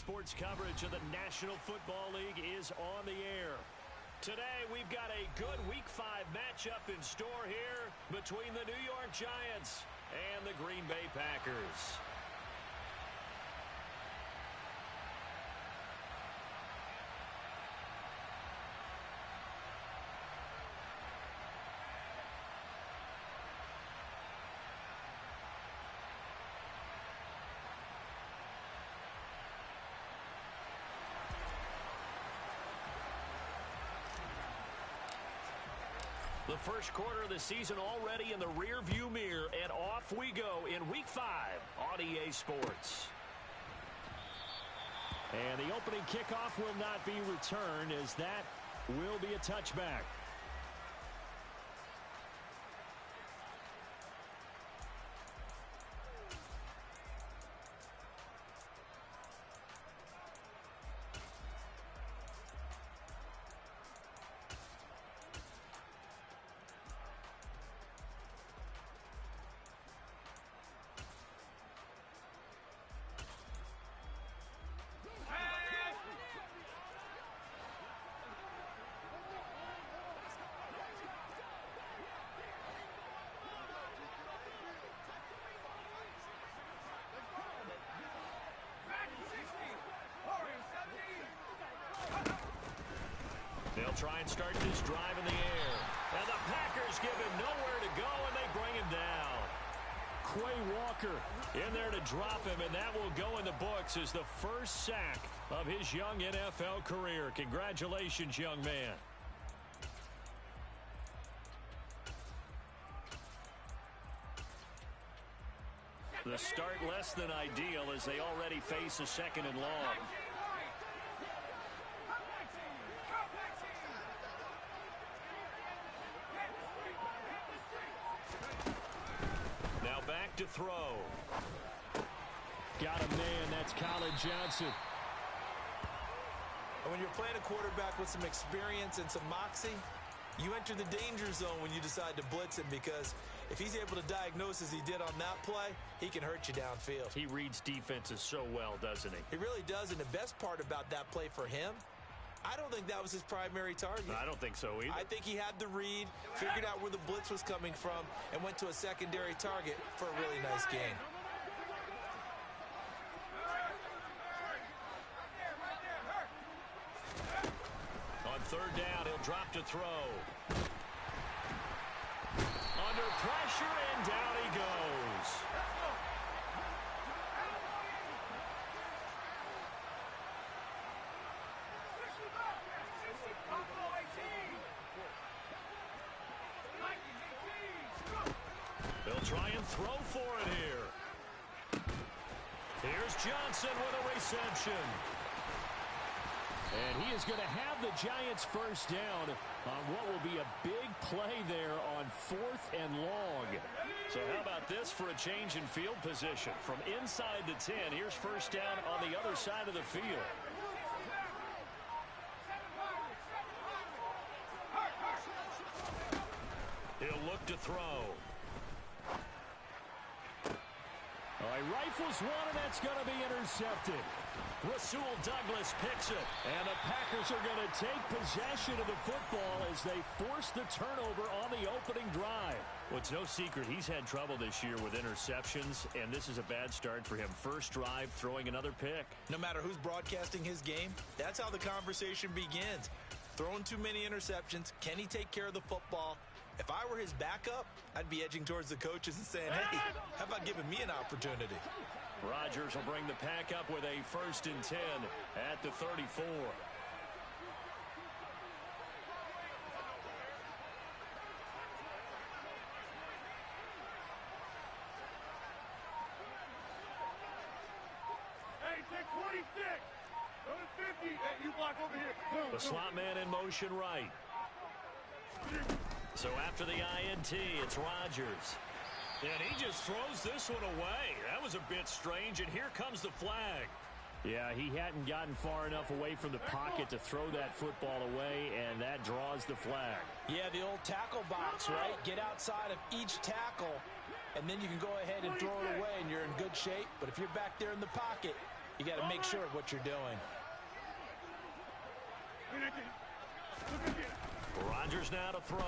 sports coverage of the National Football League is on the air. Today, we've got a good Week 5 matchup in store here between the New York Giants and the Green Bay Packers. The first quarter of the season already in the rear-view mirror, and off we go in Week 5 on EA Sports. And the opening kickoff will not be returned, as that will be a touchback. They'll try and start this drive in the air. And the Packers give him nowhere to go, and they bring him down. Quay Walker in there to drop him, and that will go in the books as the first sack of his young NFL career. Congratulations, young man. The start less than ideal as they already face a second and long. Now back to throw. Got a man, that's Colin Johnson. And when you're playing a quarterback with some experience and some moxie, you enter the danger zone when you decide to blitz him, because if he's able to diagnose as he did on that play, he can hurt you downfield. He reads defenses so well, doesn't he? He really does, and the best part about that play for him, I don't think that was his primary target. I don't think so either. I think he had the read, figured out where the blitz was coming from, and went to a secondary target for a really nice gain. On third down, he'll drop to throw. Under pressure, and down he goes. They'll try and throw for it here. Here's Johnson with a reception. And he is going to have the Giants first down on what will be a big play there on 4th and long. So how about this for a change in field position? From inside the 10, here's first down on the other side of the field. He'll look to throw. All right, rifles one, and that's going to be intercepted. Rasul Douglas picks it, and the Packers are going to take possession of the football as they force the turnover on the opening drive. Well, it's no secret he's had trouble this year with interceptions, and this is a bad start for him. First drive, throwing another pick. No matter who's broadcasting his game, that's how the conversation begins. Throwing too many interceptions, can he take care of the football? If I were his backup, I'd be edging towards the coaches and saying, hey, how about giving me an opportunity? Rodgers will bring the pack up with a 1st and 10 at the 34. Hey, take 26. Go to 50. Hey, you block over here. The slot man in motion right. So after the INT, it's Rodgers. And he just throws this one away. That was a bit strange, and here comes the flag. Yeah, he hadn't gotten far enough away from the pocket to throw that football away, and that draws the flag. Yeah, the old tackle box, right? Get outside of each tackle, and then you can go ahead and throw it away, and you're in good shape. But if you're back there in the pocket, You got to make sure of what you're doing. Rodgers now to throw.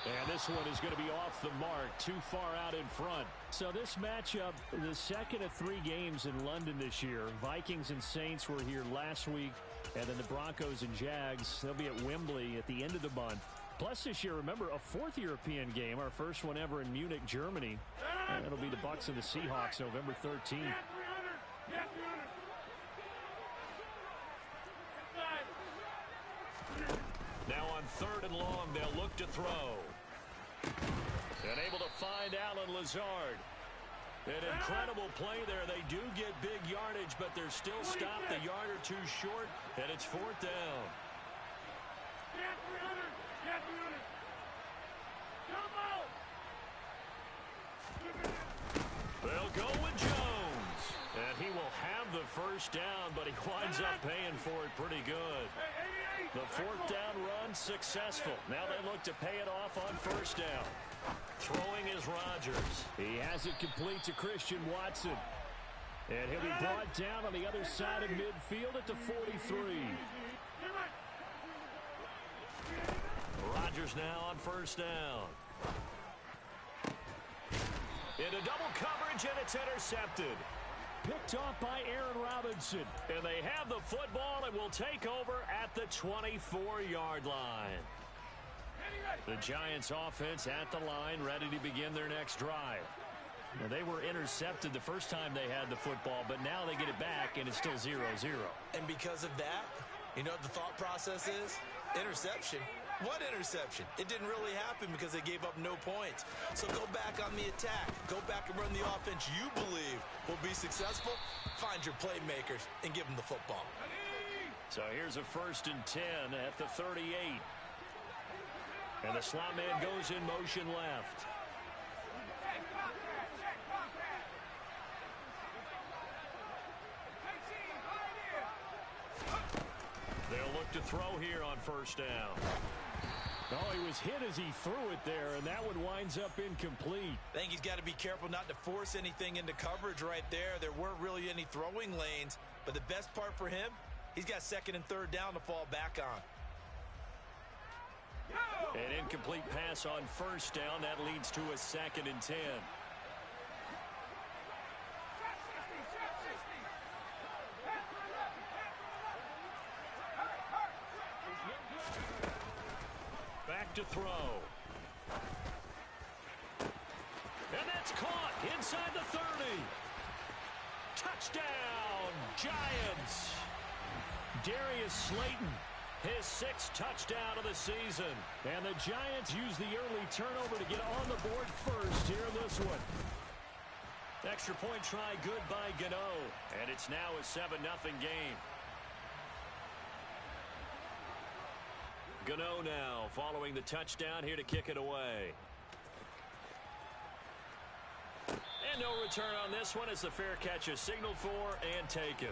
And this one is going to be off the mark, too far out in front. So this matchup, the second of 3 games in London this year. Vikings and Saints were here last week, and then the Broncos and Jags, they'll be at Wembley at the end of the month. Plus this year, remember, a 4th European game, our first one ever in Munich, Germany. And it'll be the Bucs and the Seahawks November 13th. Now on 3rd and long, they'll look to throw. And able to find Alan Lazard. An incredible play there. They do get big yardage, but they're still stopped a yard or 2 short, and it's 4th down. They'll go with Jones. And he will have the first down, but he winds up paying for it pretty good. The 4th down run successful. Now they look to pay it off on 1st down. Throwing is Rodgers. He has it complete to Christian Watson. And he'll be brought down on the other side of midfield at the 43. Rodgers now on 1st down. Into double coverage, and it's intercepted. Picked off by Aaron Robinson. And they have the football and will take over at the 24-yard line. The Giants offense at the line, ready to begin their next drive. Now, they were intercepted the first time they had the football, but now they get it back, and it's still 0-0. And because of that, you know what the thought process is? Interception. What interception? It didn't really happen because they gave up no points. So go back on the attack. Go back and run the offense you believe will be successful. Find your playmakers and give them the football. So here's a 1st and 10 at the 38. And the slot man goes in motion left. They'll look to throw here on 1st down. Oh, he was hit as he threw it there, and that one winds up incomplete. I think he's got to be careful not to force anything into coverage right there. There weren't really any throwing lanes, but the best part for him, he's got 2nd and 3rd down to fall back on. An incomplete pass on 1st down. That leads to a 2nd and 10. Back to throw. And that's caught inside the 30. Touchdown, Giants. Darius Slayton, his 6th touchdown of the season. And the Giants use the early turnover to get on the board first here in this one. Extra point try good by Gano. And it's now a 7-0 game. Gano now following the touchdown here to kick it away. And no return on this one as the fair catch is signaled for and taken.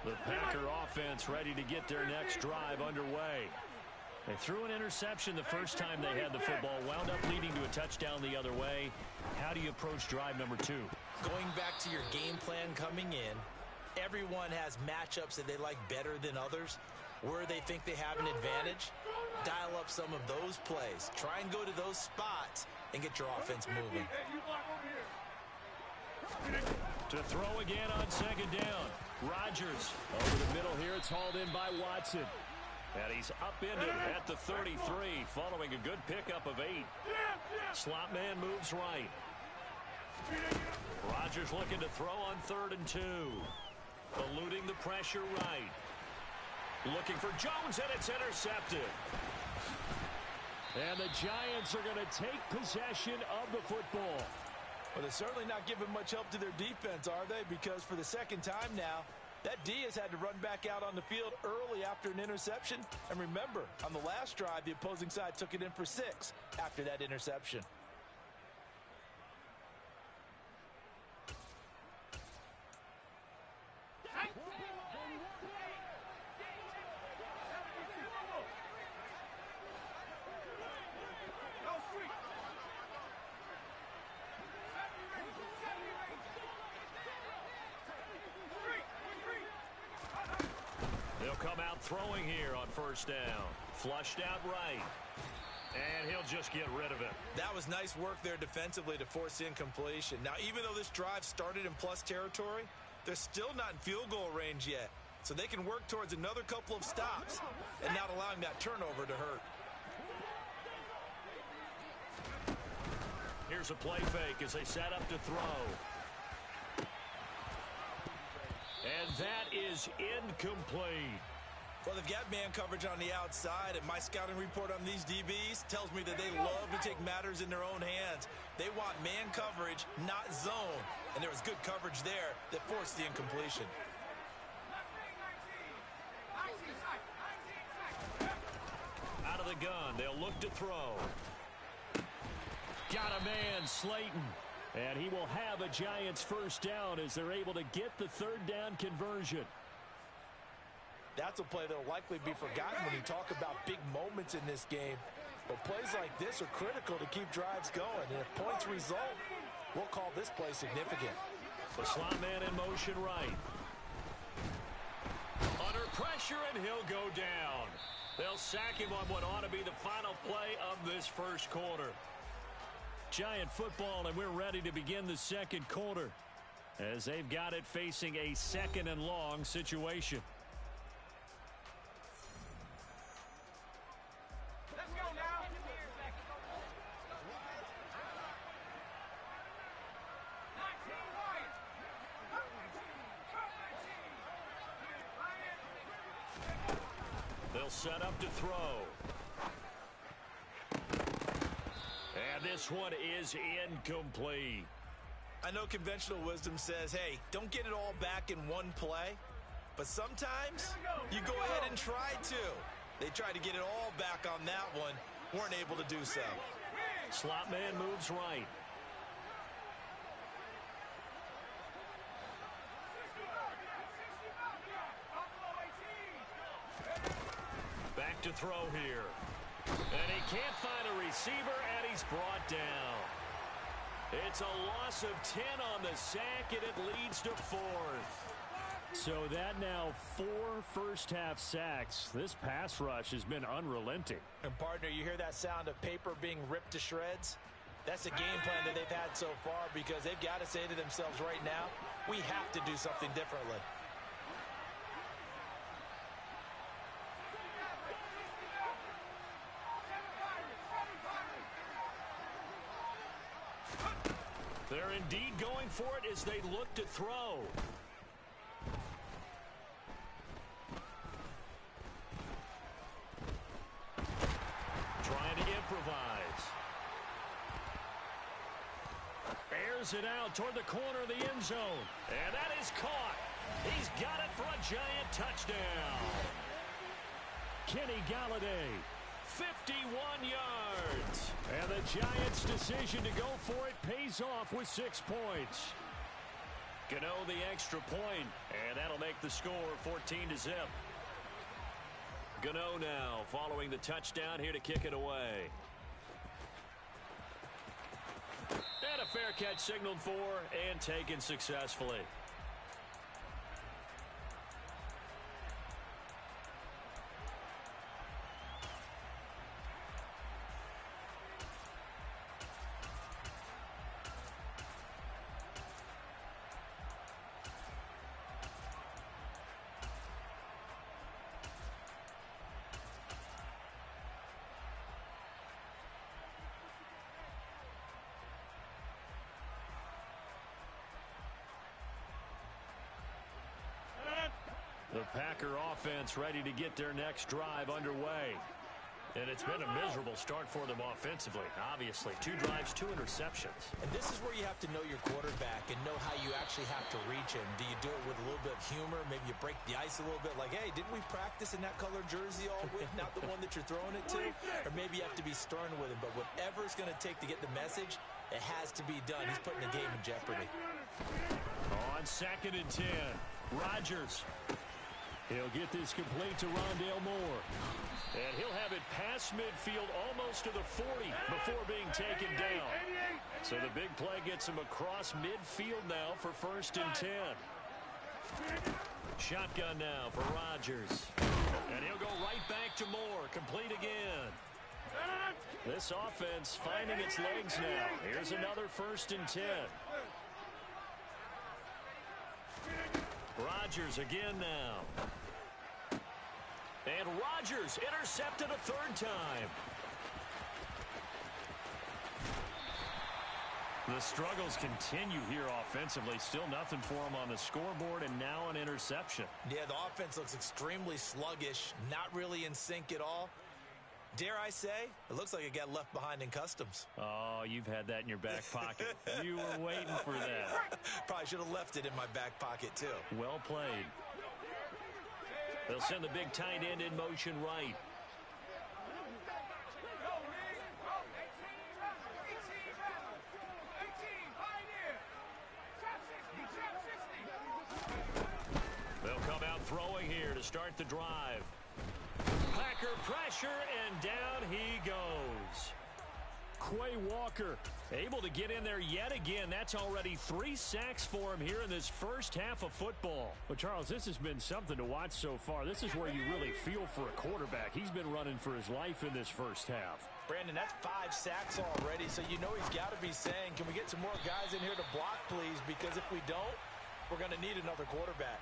The Packer offense ready to get their next drive underway. They threw an interception the first time they had the football, wound up leading to a touchdown the other way. How do you approach drive number 2? Going back to your game plan coming in, everyone has matchups that they like better than others. Where they think they have an advantage, dial up some of those plays. Try and go to those spots and get your offense moving. To throw again on 2nd down. Rodgers over the middle here. It's hauled in by Watson. And he's upended at the 33 following a good pickup of 8. Slot man moves right. Rodgers looking to throw on 3rd and 2. Eluding the pressure right. Looking for Jones, and it's intercepted. And the Giants are going to take possession of the football. Well, they're certainly not giving much help to their defense, are they? Because for the 2nd time now, that D has had to run back out on the field early after an interception. And remember, on the last drive, the opposing side took it in for 6 after that interception. come out throwing here on first down. Flushed out right. And he'll just get rid of it. That was nice work there defensively to force incompletion. Now, even though this drive started in plus territory, they're still not in field goal range yet. So they can work towards another couple of stops and not allowing that turnover to hurt. Here's a play fake as they set up to throw. And that is incomplete. Well, they've got man coverage on the outside, and my scouting report on these DBs tells me that they love to take matters in their own hands. They want man coverage, not zone. And there was good coverage there that forced the incompletion. Out of the gun, they'll look to throw. Got a man, Slayton. And he will have a Giants first down as they're able to get the third down conversion. That's a play that will likely be forgotten when you talk about big moments in this game. But plays like this are critical to keep drives going. And if points result, we'll call this play significant. The slot man in motion right. Under pressure, and he'll go down. They'll sack him on what ought to be the final play of this first quarter. Giant football, and we're ready to begin the second quarter as they've got it facing a second and long situation. Let's go now. They'll set up to throw. And this one is incomplete. I know conventional wisdom says, hey, don't get it all back in one play. But sometimes you go ahead and try to. They tried to get it all back on that one. Weren't able to do so. Slot man moves right. Back to throw here. And he can't find a receiver, and he's brought down. It's a loss of 10 on the sack, and it leads to 4th. So that now 4 first-half sacks. This pass rush has been unrelenting. And, partner, you hear that sound of paper being ripped to shreds? That's a game plan that they've had so far because they've got to say to themselves right now, we have to do something differently. They're indeed going for it as they look to throw. Trying to improvise. Airs it out toward the corner of the end zone. And that is caught. He's got it for a Giant touchdown. Kenny Galladay, 51 yards. And the Giants' decision to go for it pays off with 6 points. Gano the extra point, and that'll make the score 14-0. Gano now following the touchdown here to kick it away. And a fair catch signaled for and taken successfully. The Packer offense ready to get their next drive underway. And it's been a miserable start for them offensively, obviously. 2 drives, 2 interceptions. And this is where you have to know your quarterback and know how you actually have to reach him. Do you do it with a little bit of humor? Maybe you break the ice a little bit like, hey, didn't we practice in that color jersey all week? Not the one that you're throwing it to? Or maybe you have to be stern with him. But whatever it's going to take to get the message, it has to be done. He's putting the game in jeopardy. On 2nd and 10, Rodgers. He'll get this complete to Rondale Moore. And he'll have it past midfield almost to the 40 before being taken down. So the big play gets him across midfield now for 1st and 10. Shotgun now for Rodgers. And he'll go right back to Moore. Complete again. This offense finding its legs now. Here's another 1st and 10. Rodgers again now. And Rodgers intercepted a 3rd time. The struggles continue here offensively. Still nothing for him on the scoreboard, and now an interception. Yeah, the offense looks extremely sluggish, not really in sync at all. Dare I say, it looks like it got left behind in customs. Oh, you've had that in your back pocket. You were waiting for that. Probably should have left it in my back pocket, too. Well played. They'll send the big tight end in motion right. They'll come out throwing here to start the drive. Packer pressure, and down he goes. Quay Walker able to get in there yet again. That's already 3 sacks for him here in this first half of football. Well, Charles, this has been something to watch so far. This is where you really feel for a quarterback. He's been running for his life in this first half. Brandon, that's 5 sacks already, so you know he's got to be saying, can we get some more guys in here to block, please? Because if we don't, we're going to need another quarterback.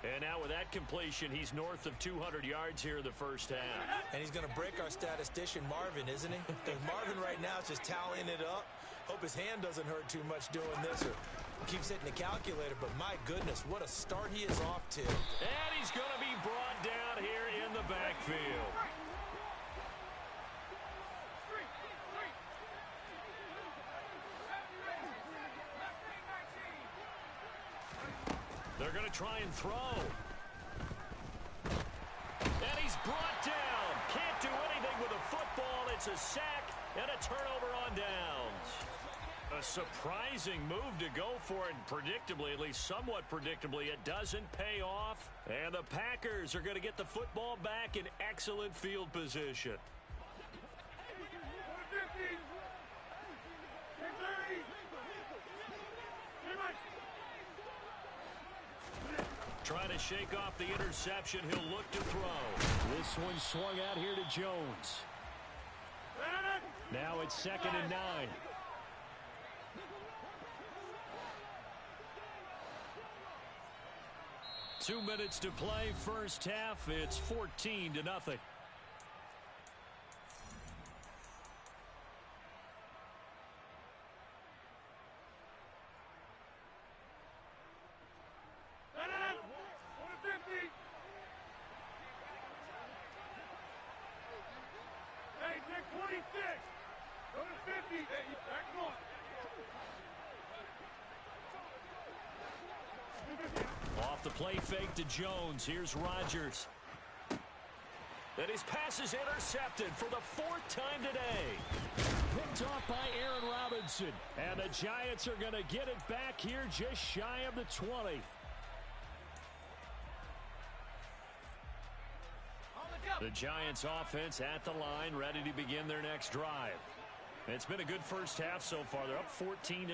And now with that completion, he's north of 200 yards here in the first half. And he's going to break our statistician, Marvin, isn't he? Because Marvin right now is just tallying it up. Hope his hand doesn't hurt too much doing this or keeps hitting the calculator. But my goodness, what a start he is off to. And he's going to be brought down here in the backfield. They're going to try and throw. And he's brought down. Can't do anything with a football. It's a sack and a turnover on downs. A surprising move to go for it. Predictably, at least somewhat predictably, it doesn't pay off. And the Packers are going to get the football back in excellent field position. Trying to shake off the interception. He'll look to throw. This one swung out here to Jones. Now it's 2nd and 9. Two minutes to play. First half. It's 14-0. Off the play fake to Jones. Here's Rodgers. And his pass is intercepted for the 4th time today. Picked off by Aaron Robinson. And the Giants are going to get it back here just shy of the 20. The Giants offense at the line, ready to begin their next drive. It's been a good first half so far. They're up 14-0.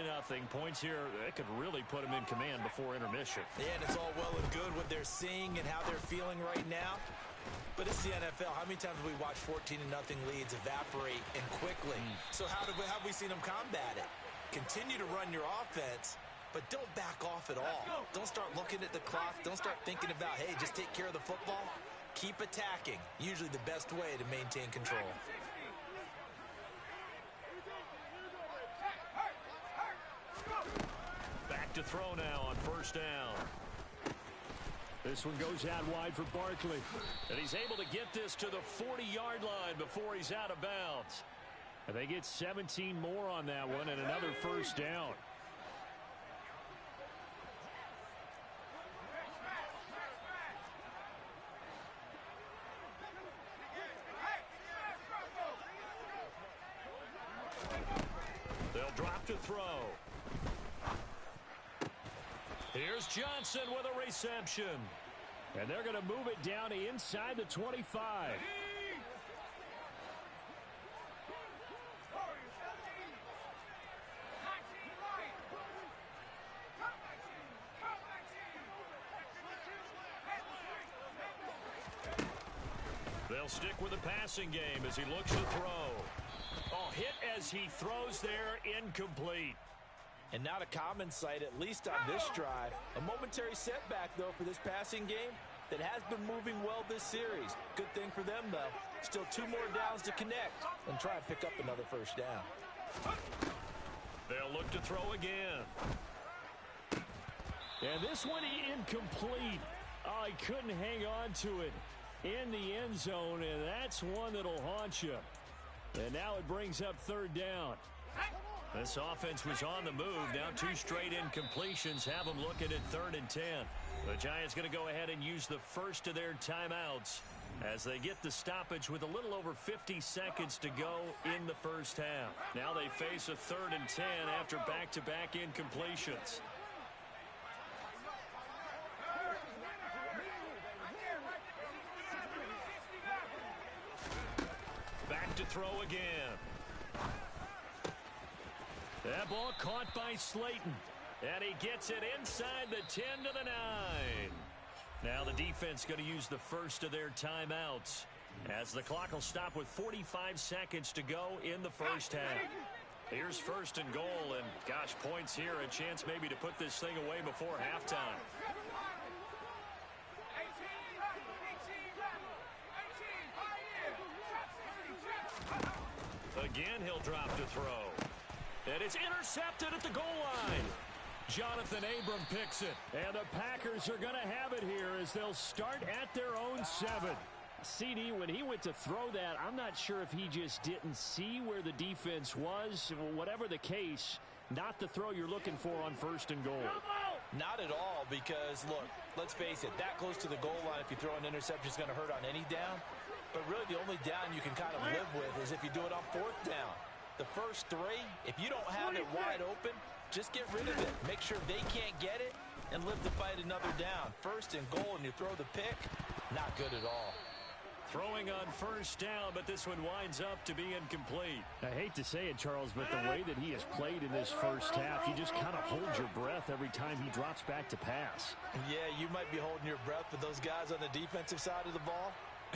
Points here, that could really put them in command before intermission. Yeah, and it's all well and good what they're seeing and how they're feeling right now. But it's the NFL. How many times have we watched 14-0 leads evaporate and quickly? So how have we seen them combat it? Continue to run your offense, but don't back off at all. Don't start looking at the clock. Don't start thinking about, hey, just take care of the football. Keep attacking. Usually the best way to maintain control. Back to throw now on 1st down. This one goes out wide for Barkley. And he's able to get this to the 40-yard line before he's out of bounds. And they get 17 more on that one and another 1st down. They'll drop to throw. Here's Johnson with a reception. And they're going to move it down to inside the 25. They'll stick with the passing game as he looks to throw. Oh, hit as he throws there, incomplete. And not a common sight, at least on this drive. A momentary setback, though, for this passing game that has been moving well this series. Good thing for them, though. Still 2 more downs to connect and try and pick up another first down. They'll look to throw again. And this one incomplete. Oh, he couldn't hang on to it in the end zone, and that's one that'll haunt you. And now it brings up 3rd down. This offense was on the move. Now 2 straight incompletions have them looking at 3rd and 10. The Giants going to go ahead and use the first of their timeouts as they get the stoppage with a little over 50 seconds to go in the first half. Now they face a 3rd and 10 after back-to-back incompletions. Back to throw again. That ball caught by Slayton. And he gets it inside the 10 to the 9. Now the defense going to use the first of their timeouts as the clock will stop with 45 seconds to go in the first half. Here's 1st and goal, and gosh, points here, a chance maybe to put this thing away before halftime. Again, he'll drop to throw. And it's intercepted at the goal line. Jonathan Abram picks it. And the Packers are going to have it here as they'll start at their own 7. CD, when he went to throw that, I'm not sure if he just didn't see where the defense was. Whatever the case, not the throw you're looking for on 1st and goal. Not at all, because, look, let's face it, that close to the goal line, if you throw an interception, is going to hurt on any down. But really, the only down you can kind of live with is if you do it on 4th down. The first 3, if you don't have it wide open, just get rid of it. Make sure they can't get it and live to fight another down. 1st and goal, and you throw the pick, not good at all. Throwing on 1st down, but this one winds up to be incomplete. I hate to say it, Charles, but the way that he has played in this first half, you just kind of hold your breath every time he drops back to pass. Yeah, you might be holding your breath, but those guys on the defensive side of the ball,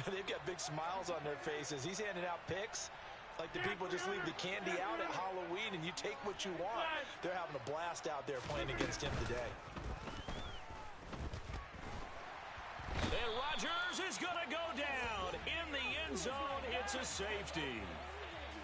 they've got big smiles on their faces. He's handing out picks like the people just leave the candy out at Halloween and you take what you want. They're having a blast out there playing against him today. And Rodgers is going to go down. In the end zone, it's a safety.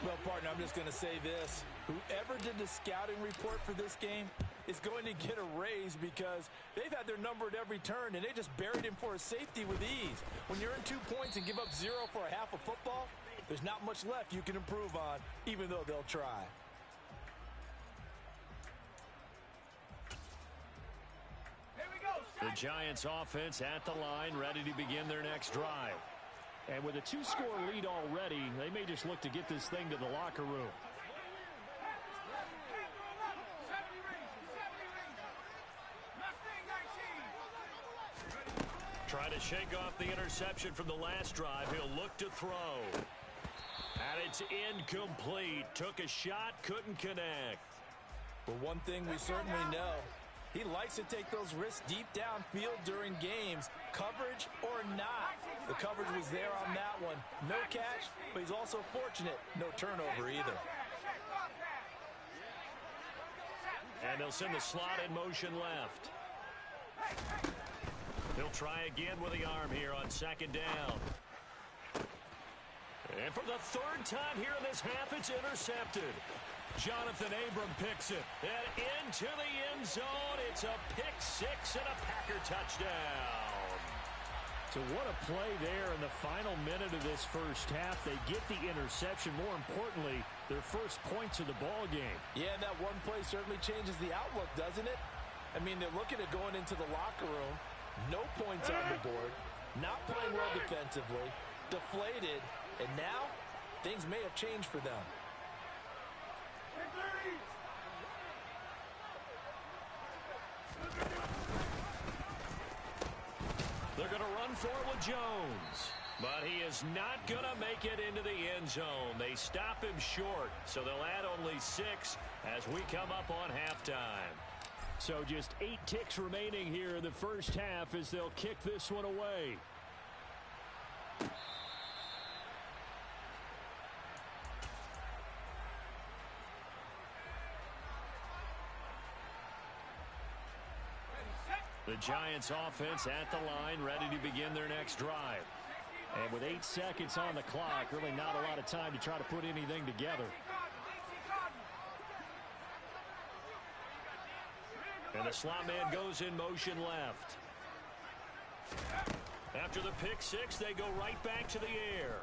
Well, partner, I'm just going to say this. Whoever did the scouting report for this game is going to get a raise because they've had their number at every turn, and they just buried him for a safety with ease. When you're in 2 points and give up 0 for a half of football, there's not much left you can improve on, even though they'll try. The Giants offense at the line, ready to begin their next drive. And with a 2-score lead already, they may just look to get this thing to the locker room. Try to shake off the interception from the last drive. He'll look to throw. And it's incomplete. Took a shot, couldn't connect. But one thing we certainly know, he likes to take those risks deep downfield during games, coverage or not. The coverage was there on that one. No catch, but he's also fortunate. No turnover either. And they'll send the slot in motion left. He'll try again with the arm here on 2nd down. And for the 3rd time here in this half, it's intercepted. Jonathan Abram picks it. And into the end zone, it's a pick-6 and a Packer touchdown. So what a play there in the final minute of this first half. They get the interception. More importantly, their first points of the ball game. Yeah, and that one play certainly changes the outlook, doesn't it? I mean, they're looking at going into the locker room. No points on the board. Not playing well defensively. Deflated. And now, things may have changed for them. They're going to run for it with Jones. But he is not going to make it into the end zone. They stop him short, so they'll add only 6 as we come up on halftime. So just 8 ticks remaining here in the first half as they'll kick this one away. The Giants offense at the line, ready to begin their next drive. And with 8 seconds on the clock, really not a lot of time to try to put anything together. And the slot man goes in motion left. After the pick six, they go right back to the air.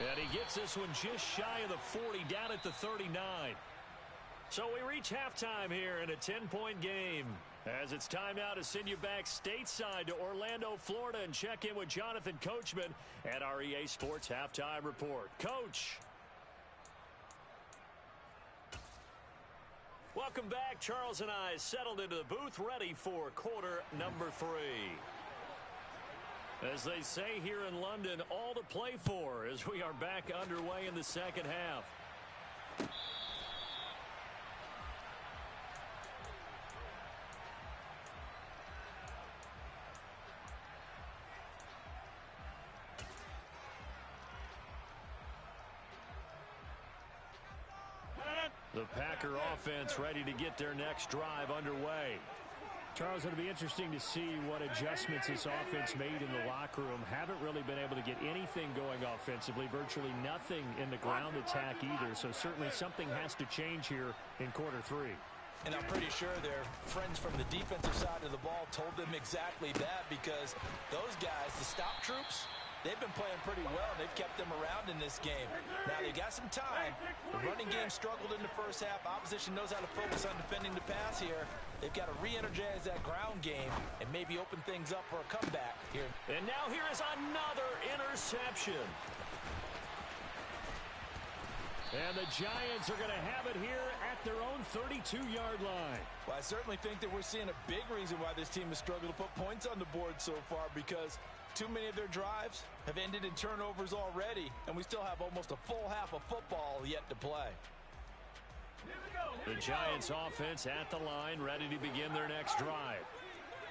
And he gets this one just shy of the 40, down at the 39. So we reach halftime here in a 10-point game. As it's time now to send you back stateside to Orlando, Florida, and check in with Jonathan Coachman at our EA Sports Halftime Report. Coach. Welcome back. Charles and I settled into the booth, ready for quarter number 3. As they say here in London, all to play for as we are back underway in the second half. The Packer offense ready to get their next drive underway. Charles, it'll be interesting to see what adjustments this offense made in the locker room. Haven't really been able to get anything going offensively, virtually nothing in the ground attack either. So certainly something has to change here in quarter 3. And I'm pretty sure their friends from the defensive side of the ball told them exactly that, because those guys, the stop troops, they've been playing pretty well. They've kept them around in this game. Now, they got some time. The running game struggled in the first half. Opposition knows how to focus on defending the pass here. They've got to re-energize that ground game and maybe open things up for a comeback here. And now here is another interception. And the Giants are going to have it here at their own 32-yard line. Well, I certainly think that we're seeing a big reason why this team has struggled to put points on the board so far, because too many of their drives have ended in turnovers already, and we still have almost a full half of football yet to play. The Giants offense at the line, ready to begin their next drive.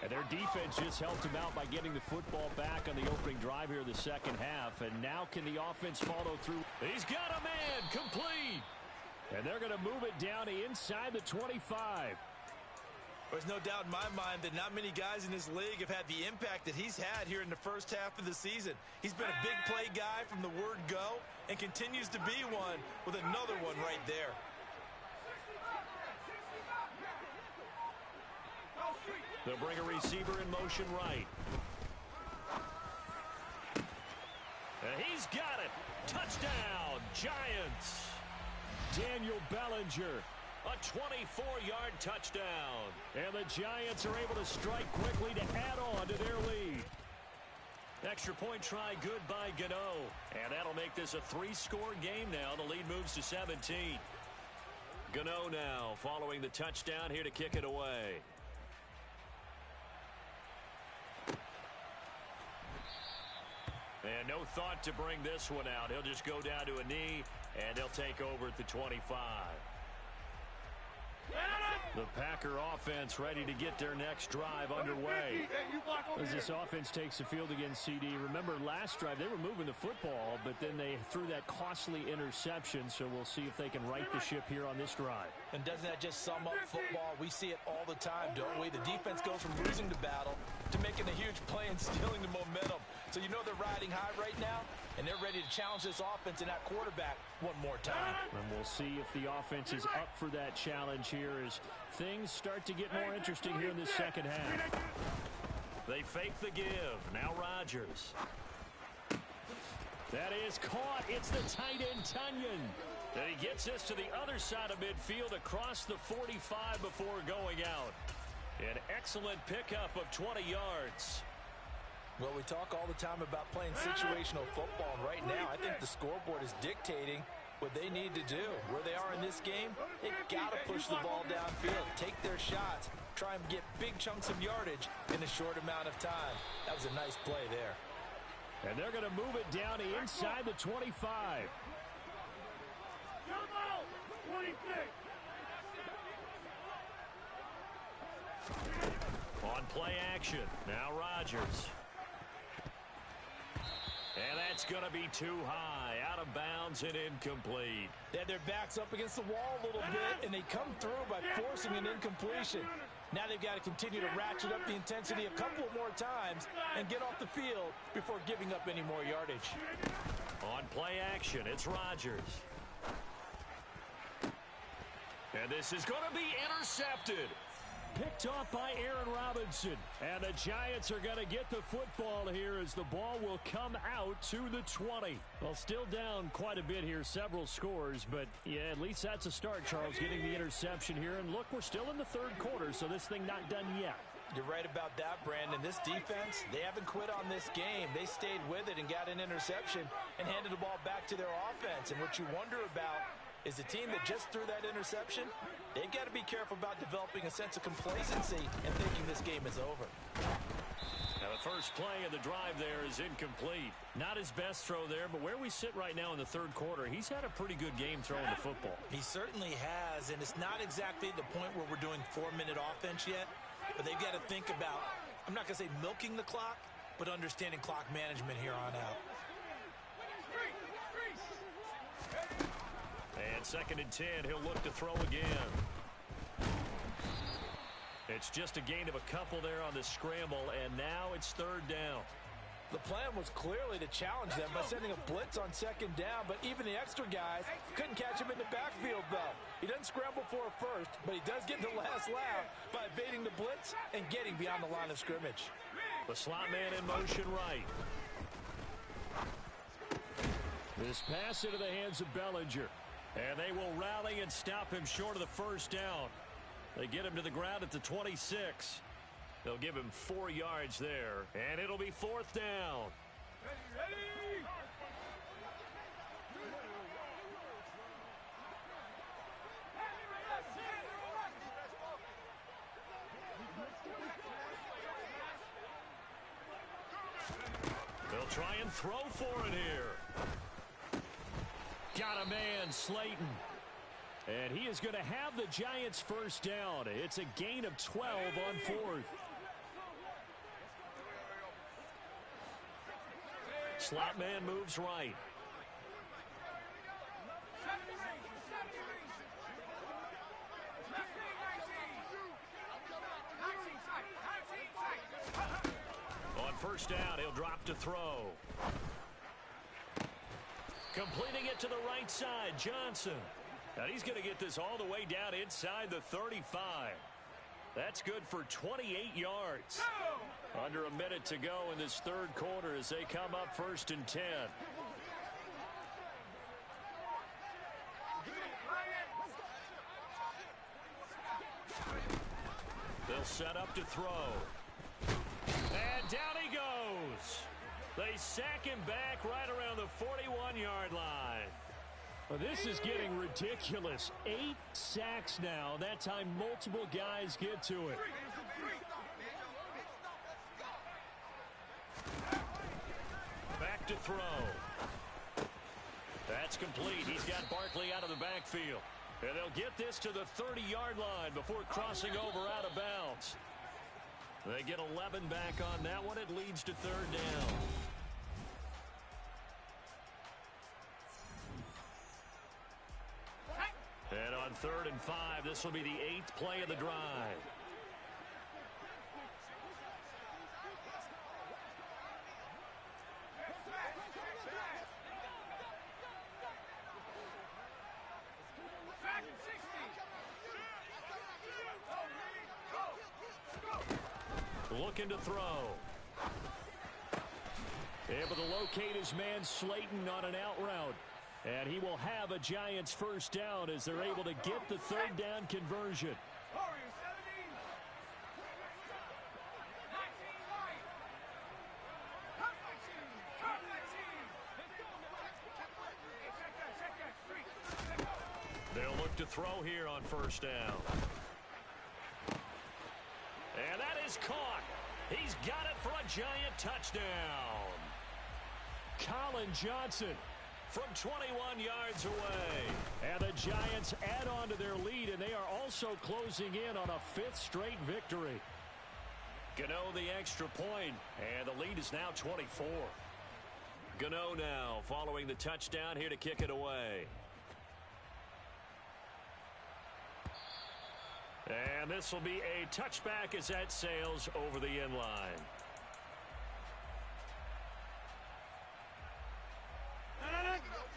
And their defense just helped them out by getting the football back on the opening drive here in the second half. And now can the offense follow through? He's got a man, complete. And they're going to move it down to inside the 25. There's no doubt in my mind that not many guys in this league have had the impact that he's had here in the first half of the season. He's been a big play guy from the word go and continues to be one with another one right there. They'll bring a receiver in motion right. And he's got it. Touchdown, Giants. Daniel Bellinger. A 24-yard touchdown. And the Giants are able to strike quickly to add on to their lead. Extra point try good by Gano. And that'll make this a 3-score game now. The lead moves to 17. Gano now following the touchdown here to kick it away. And no thought to bring this one out. He'll just go down to a knee, and he'll take over at the 25. The Packer offense ready to get their next drive underway. As this offense takes the field against CD, remember last drive they were moving the football, but then they threw that costly interception, so we'll see if they can right the ship here on this drive. And doesn't that just sum up football? We see it all the time, don't we? The defense goes from losing the battle to making a huge play and stealing the momentum. So you know they're riding high right now, and they're ready to challenge this offense and that quarterback one more time. And we'll see if the offense is up for that challenge here as things start to get more interesting here in the second half. They fake the give. Now Rodgers. That is caught. It's the tight end, Tunyon. And he gets this to the other side of midfield across the 45 before going out. An excellent pickup of 20 yards. Well, we talk all the time about playing situational football, and right now I think the scoreboard is dictating what they need to do. Where they are in this game, they've got to push the ball downfield, take their shots, try and get big chunks of yardage in a short amount of time. That was a nice play there. And they're going to move it down to inside the 25. On play action, now Rodgers. And that's going to be too high, out of bounds and incomplete. They had their backs up against the wall a little bit, and they come through by forcing an incompletion. Now they've got to continue to ratchet up the intensity a couple more times and get off the field before giving up any more yardage. On play action, it's Rodgers. And this is going to be intercepted. Picked off by Aaron Robinson. And the Giants are going to get the football here as the ball will come out to the 20. Well, still down quite a bit here, several scores. But, yeah, at least that's a start, Charles, getting the interception here. And, look, we're still in the third quarter, so this thing not done yet. You're right about that, Brandon. This defense, they haven't quit on this game. They stayed with it and got an interception and handed the ball back to their offense. And what you wonder about is the team that just threw that interception, they've got to be careful about developing a sense of complacency and thinking this game is over. Now the first play of the drive there is incomplete. Not his best throw there, but where we sit right now in the third quarter, he's had a pretty good game throwing the football. He certainly has, and it's not exactly the point where we're doing 4-minute offense yet, but they've got to think about, I'm not going to say milking the clock, but understanding clock management here on out. And 2nd and 10, he'll look to throw again. It's just a gain of a couple there on the scramble, and now it's 3rd down. The plan was clearly to challenge them by sending a blitz on 2nd down, but even the extra guys couldn't catch him in the backfield, though. He doesn't scramble for a first, but he does get the last laugh by evading the blitz and getting beyond the line of scrimmage. The slot man in motion right. This pass into the hands of Bellinger. And they will rally and stop him short of the first down. They get him to the ground at the 26. They'll give him 4 yards there. And it'll be 4th down. Ready? They'll try and throw for it here. Got a man, Slayton. And he is going to have the Giants first down. It's a gain of 12 on 4th. Slot man moves right. On first down, he'll drop to throw. Completing it to the right side, Johnson. And he's going to get this all the way down inside the 35. That's good for 28 yards. Under a minute to go in this third quarter as they come up 1st and 10. They'll set up to throw. And down he goes. They sack him back right around the 41-yard line. Well, this is getting ridiculous. 8 sacks now. That time multiple guys get to it. Back to throw. That's complete. He's got Barkley out of the backfield. And they'll get this to the 30-yard line before crossing over out of bounds. They get 11 back on that one. It leads to 3rd down. And on 3rd and 5, this will be the 8th play of the drive. Looking to throw. Able to locate his man Slayton on an out route. And he will have a Giants first down as they're able to get the 3rd down conversion. They'll look to throw here on first down. And that is caught. He's got it for a Giant touchdown. Colin Johnson from 21 yards away. And the Giants add on to their lead, and they are also closing in on a 5th straight victory. Gano the extra point, and the lead is now 24. Gano now following the touchdown here to kick it away. And this will be a touchback as that sails over the end line.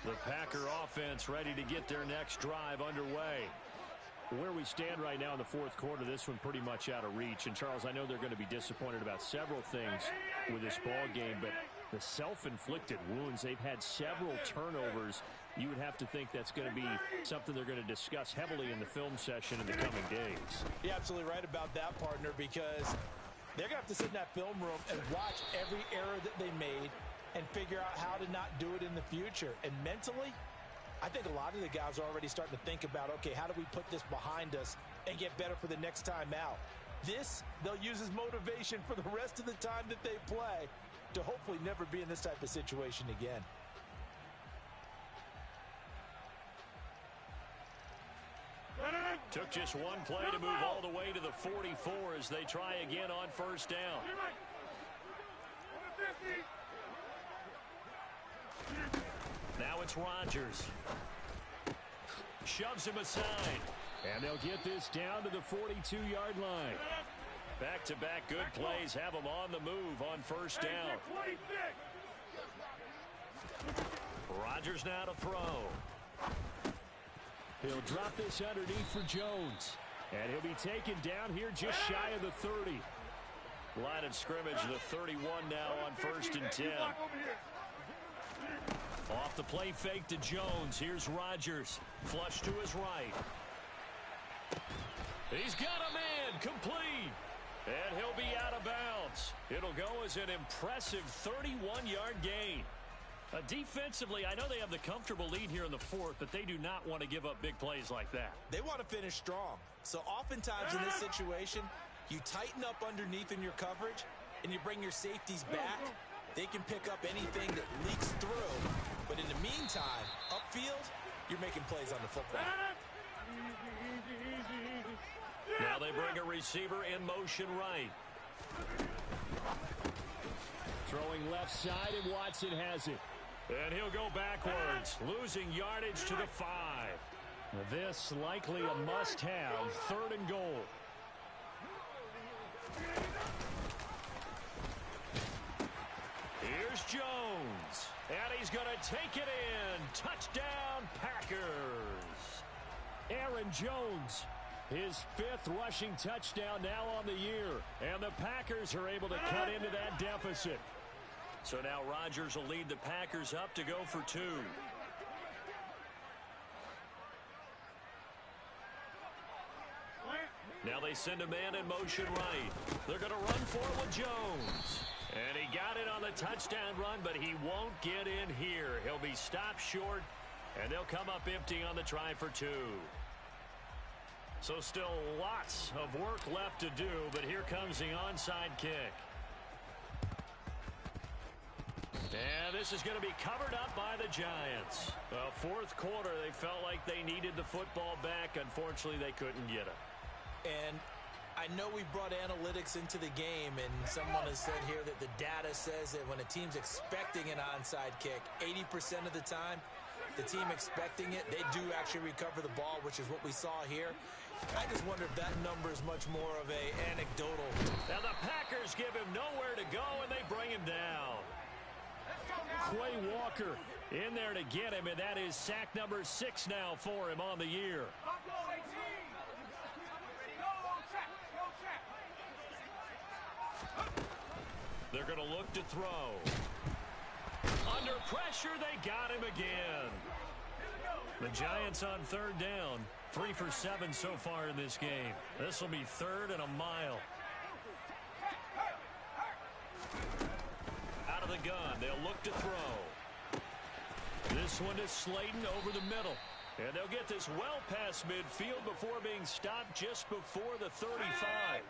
The Packer offense ready to get their next drive underway. Where we stand right now in the fourth quarter, this one pretty much out of reach. And, Charles, I know they're going to be disappointed about several things with this ball game, but the self-inflicted wounds, they've had several turnovers. You would have to think that's going to be something they're going to discuss heavily in the film session in the coming days. You're absolutely right about that, partner, because they're going to have to sit in that film room and watch every error that they made and figure out how to not do it in the future. And mentally, I think a lot of the guys are already starting to think about, okay, how do we put this behind us and get better for the next time out? This, they'll use as motivation for the rest of the time that they play to hopefully never be in this type of situation again. Took just one play to move all the way to the 44 as they try again on first down. Now it's Rodgers. Shoves him aside. And they'll get this down to the 42-yard line. Back-to-back good plays have them on the move on first down. Rodgers now to throw. He'll drop this underneath for Jones. And he'll be taken down here just shy of the 30. Line of scrimmage, the 31 now on first and 10. Off the play fake to Jones. Here's Rodgers. Flush to his right. He's got a man complete. And he'll be out of bounds. It'll go as an impressive 31-yard gain. Defensively, I know they have the comfortable lead here in the fourth, but they do not want to give up big plays like that. They want to finish strong. So oftentimes in this situation, you tighten up underneath in your coverage, and you bring your safeties back. They can pick up anything that leaks through. But in the meantime, upfield, you're making plays on the football. Now they bring a receiver in motion right. Throwing left side, and Watson has it. And he'll go backwards, losing yardage to the 5. This likely a must-have, 3rd and goal. Here's Jones. And he's going to take it in. Touchdown, Packers. Aaron Jones, his 5th rushing touchdown now on the year. And the Packers are able to cut into that deficit. So now Rodgers will lead the Packers up to go for 2. Now they send a man in motion right. They're going to run for it with Jones. And he got it on the touchdown run, but he won't get in here. He'll be stopped short, and they'll come up empty on the try for 2. So still lots of work left to do, but here comes the onside kick. And this is going to be covered up by the Giants. Well, fourth quarter, they felt like they needed the football back. Unfortunately, they couldn't get it. And I know we brought analytics into the game, and someone has said here that the data says that when a team's expecting an onside kick, 80% of the time, the team expecting it, they do actually recover the ball, which is what we saw here. I just wonder if that number is much more of a anecdotal. Now the Packers give him nowhere to go, and they bring him down. Quay Walker in there to get him, and that is sack number 6 now for him on the year. They're going to look to throw. Under pressure, they got him again. The Giants on 3rd down. 3 for 7 so far in this game. This will be 3rd and a mile. Out of the gun, they'll look to throw. This one is Slayton over the middle. And they'll get this well past midfield before being stopped just before the 35.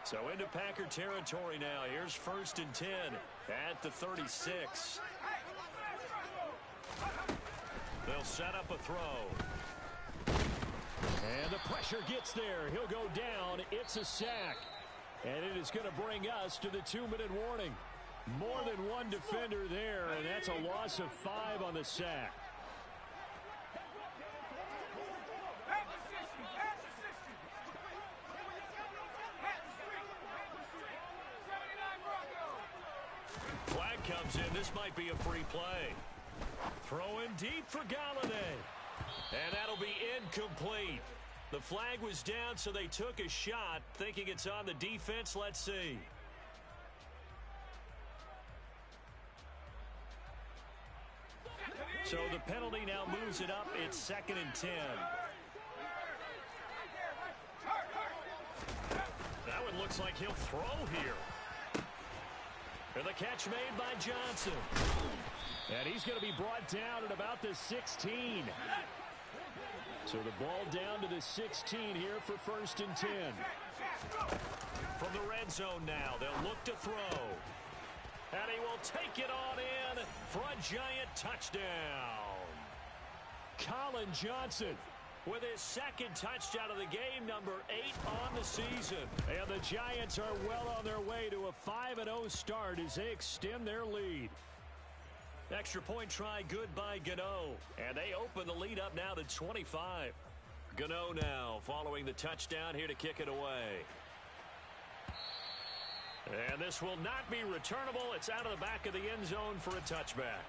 So into Packer territory now. Here's 1st and 10 at the 36. They'll set up a throw. And the pressure gets there. He'll go down. It's a sack. And it is going to bring us to the 2-minute warning. More than one defender there, and that's a loss of 5 on the sack. Flag comes in. This might be a free play. Throwing deep for Galladay. And that'll be incomplete. The flag was down, so they took a shot, thinking it's on the defense. Let's see. So the penalty now moves it up. It's 2nd and 10. That one looks like he'll throw here. And the catch made by Johnson. And he's going to be brought down at about the 16. So the ball down to the 16 here for 1st and 10. From the red zone now, they'll look to throw. And he will take it on in for a Giant touchdown. Colin Johnson with his 2nd touchdown of the game, number 8 on the season. And the Giants are well on their way to a 5-0 start as they extend their lead. Extra point try good by Gano. And they open the lead up now to 25. Gano now following the touchdown here to kick it away. And this will not be returnable. It's out of the back of the end zone for a touchback.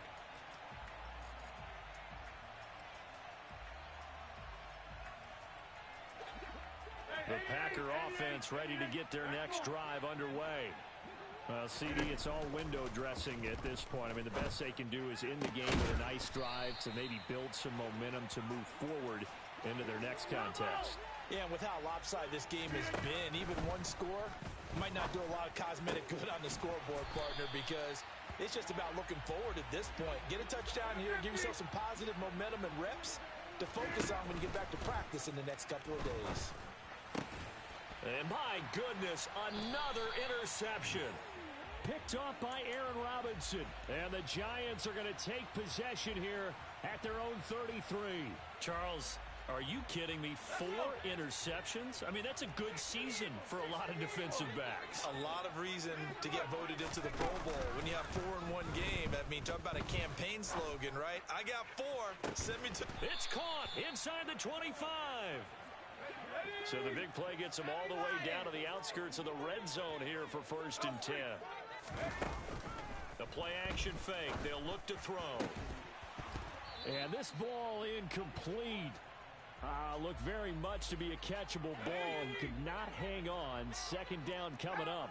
The Packer offense ready to get their next drive underway. CD, it's all window dressing at this point. I mean, the best they can do is in the game with a nice drive to maybe build some momentum to move forward into their next contest. Yeah, and with how lopsided this game has been, even one score might not do a lot of cosmetic good on the scoreboard, partner, because it's just about looking forward at this point. Get a touchdown here, give yourself some positive momentum and reps to focus on when you get back to practice in the next couple of days. And my goodness, another interception. Picked off by Aaron Robinson. And the Giants are going to take possession here at their own 33. Charles, are you kidding me? 4 interceptions? I mean, that's a good season for a lot of defensive backs. A lot of reason to get voted into the Pro Bowl when you have 4 in one game. I mean, talk about a campaign slogan, right? I got 4. Send me to... It's caught inside the 25. So the big play gets them all the way down to the outskirts of the red zone here for 1st and 10. The play action fake. They'll look to throw. And this ball incomplete. Looked very much to be a catchable ball and could not hang on. 2nd down coming up.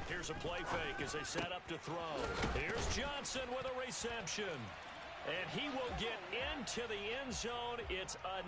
Here's a play fake as they set up to throw. Here's Johnson with a reception. And he will get into the end zone. It's a